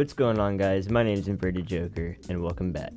What's going on, guys? My name is Mezzotagger and welcome back.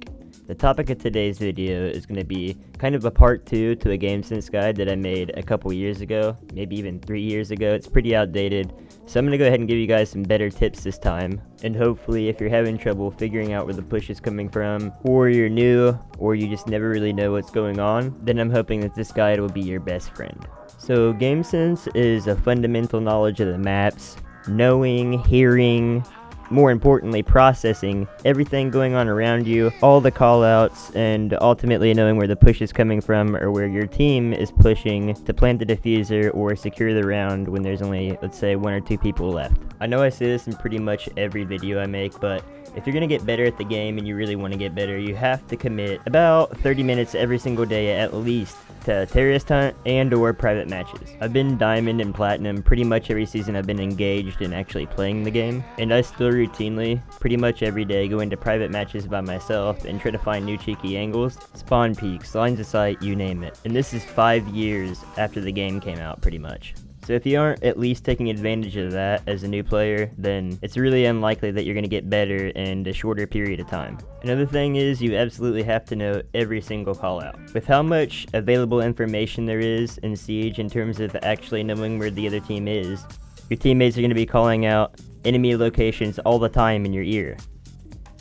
The topic of today's video is going to be kind of a part 2 to a game sense guide that I made a couple years ago, maybe even 3 years ago. It's pretty outdated, so I'm going to go ahead and give you guys some better tips this time. And hopefully, if you're having trouble figuring out where the push is coming from, or you're new, or you just never really know what's going on, then I'm hoping that this guide will be your best friend. So game sense is a fundamental knowledge of the maps, knowing, hearing, more importantly processing everything going on around you, all the callouts, and ultimately knowing where the push is coming from or where your team is pushing to plant the diffuser or secure the round when there's only, let's say, 1 or 2 people left. I know I say this in pretty much every video I make, but if you're going to get better at the game and you really want to get better, you have to commit about 30 minutes every single day at least to terrorist hunt and or private matches. I've been diamond and platinum pretty much every season I've been engaged in actually playing the game, and I still routinely, pretty much every day, go into private matches by myself and try to find new cheeky angles, spawn peaks, lines of sight, you name it. And this is 5 years after the game came out pretty much. So if you aren't at least taking advantage of that as a new player, then it's really unlikely that you're going to get better in a shorter period of time. Another thing is you absolutely have to know every single callout. With how much available information there is in Siege in terms of actually knowing where the other team is, your teammates are going to be calling out enemy locations all the time in your ear.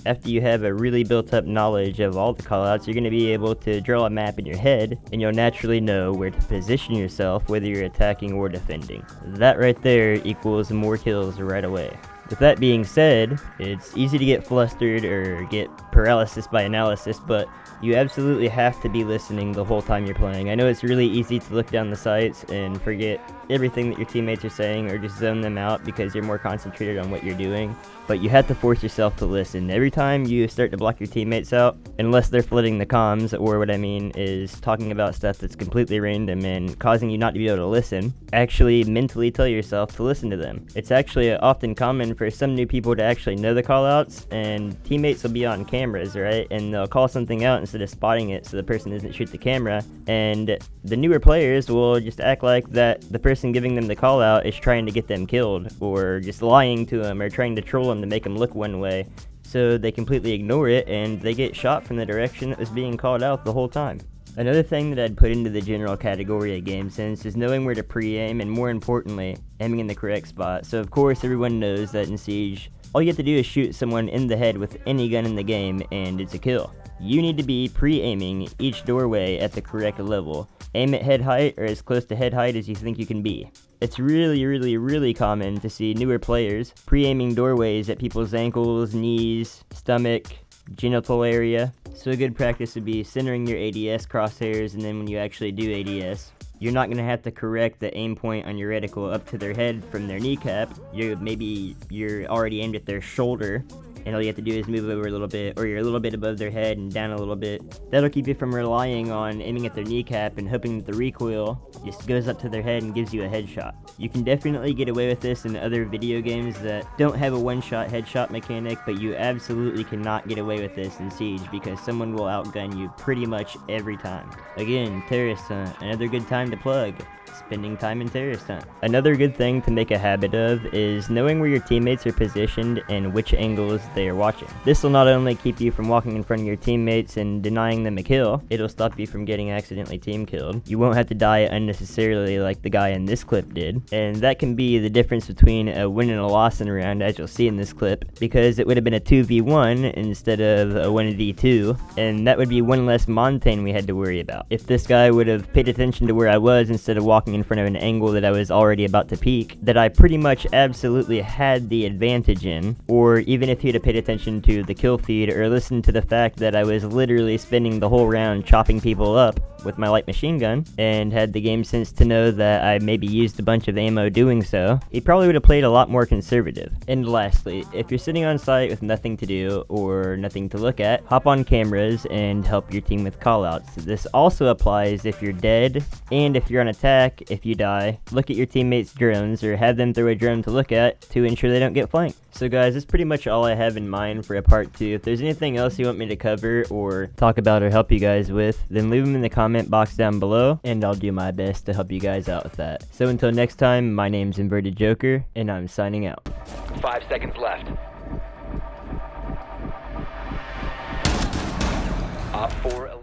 After you have a really built up knowledge of all the callouts, you're going to be able to draw a map in your head, and you'll naturally know where to position yourself, whether you're attacking or defending. That right there equals more kills right away. With that being said, it's easy to get flustered or get paralysis by analysis, but you absolutely have to be listening the whole time you're playing. I know it's really easy to look down the sights and forget everything that your teammates are saying or just zone them out because you're more concentrated on what you're doing, but you have to force yourself to listen. Every time you start to block your teammates out, unless they're flooding the comms, or what I mean is talking about stuff that's completely random and causing you not to be able to listen, actually mentally tell yourself to listen to them. It's actually often common for some new people to actually know the callouts, and teammates will be on cameras, right? And they'll call something out instead of spotting it so the person doesn't shoot the camera, and the newer players will just act like that the person giving them the call out is trying to get them killed, or just lying to them, or trying to troll them to make them look one way, so they completely ignore it and they get shot from the direction that was being called out the whole time. Another thing that I'd put into the general category of game sense is knowing where to pre-aim, and more importantly, aiming in the correct spot. So of course everyone knows that in Siege, all you have to do is shoot someone in the head with any gun in the game and it's a kill. You need to be pre-aiming each doorway at the correct level. Aim at head height or as close to head height as you think you can be. It's really common to see newer players pre-aiming doorways at people's ankles, knees, stomach, genital area. So a good practice would be centering your ADS crosshairs, and then when you actually do ADS, you're not going to have to correct the aim point on your reticle up to their head from their kneecap. Maybe you're already aimed at their shoulder, and all you have to do is move over a little bit, or you're a little bit above their head and down a little bit. That'll keep you from relying on aiming at their kneecap and hoping that the recoil just goes up to their head and gives you a headshot. You can definitely get away with this in other video games that don't have a one-shot headshot mechanic, but you absolutely cannot get away with this in Siege because someone will outgun you pretty much every time. Again, terrorist hunt, another good time to plug. Spending time in terrorist hunt. Another good thing to make a habit of is knowing where your teammates are positioned and which angles they are watching. This will not only keep you from walking in front of your teammates and denying them a kill, it'll stop you from getting accidentally team killed. You won't have to die unnecessarily like the guy in this clip did, and that can be the difference between a win and a loss in a round, as you'll see in this clip, because it would have been a 2v1 instead of a 1v2, and that would be one less Montane we had to worry about. If this guy would have paid attention to where I was instead of walking in front of an angle that I was already about to peek, that I pretty much absolutely had the advantage in, or even if he'd have paid attention to the kill feed or listened to the fact that I was literally spending the whole round chopping people up with my light machine gun, and had the game sense to know that I maybe used a bunch of ammo doing so, he probably would have played a lot more conservative. And lastly, if you're sitting on site with nothing to do or nothing to look at, hop on cameras and help your team with callouts. This also applies if you're dead, and if you're on attack. If you die, look at your teammates' drones or have them throw a drone to look at to ensure they don't get flanked. So guys, that's pretty much all I have in mind for a part 2. If there's anything else you want me to cover or talk about or help you guys with, then leave them in the comment box down below, and I'll do my best to help you guys out with that. So until next time, my name's Mezzotagger, and I'm signing out. 5 seconds left. 4